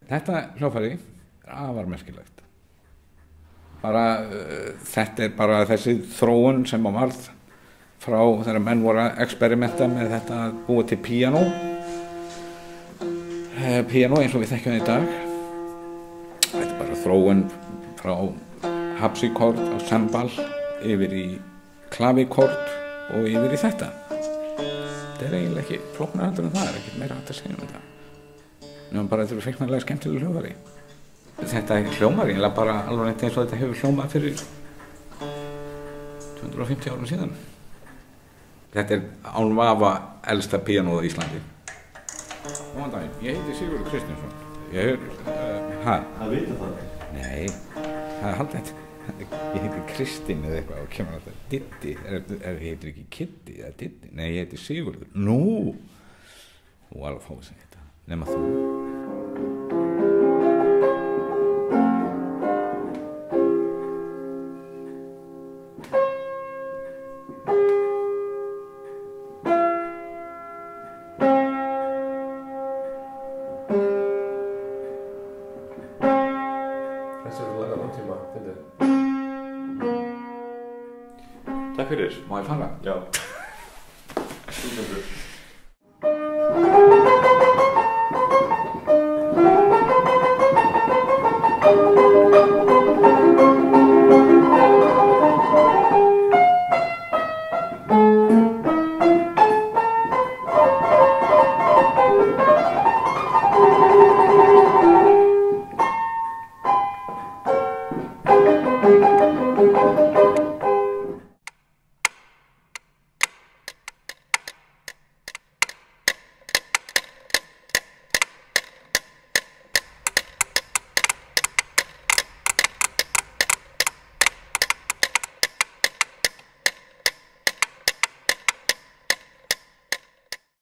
Þetta hljóðfæri afar merkilegt. Þetta bara þessi þróun sem varð frá þegar menn voru að experimenta með þetta að búa til píanó. Píanó eins og við þekkjum í dag. Þetta bara þróun frá harpsichord á sembal yfir í klavíkord og yfir í þetta. Þetta eiginlega ekki flóknara heldur en það, ekkert meira hægt að segja þetta. Nefnum bara þetta feiknarlega skemmtilega hljóðfæri. Þetta hljómar eiginlega bara alveg eins og þetta hefur hljómað fyrir 250 árum síðan. Þetta án vafa elsta píanóð á Íslandi. Góðan daginn, ég heiti Sigurður Kristinsson. Það vita það? Nei, það haldið þetta. Ég heiti Kristinn eða eitthvað og kemur alltaf Diddi. Ég heitir ekki Kiddi eða Diddi. Nei, ég heiti Sigurður. Nú! Þú var að fá þess að heita. Nema þú. Takk fyrir. Má ég fara? Já. Þú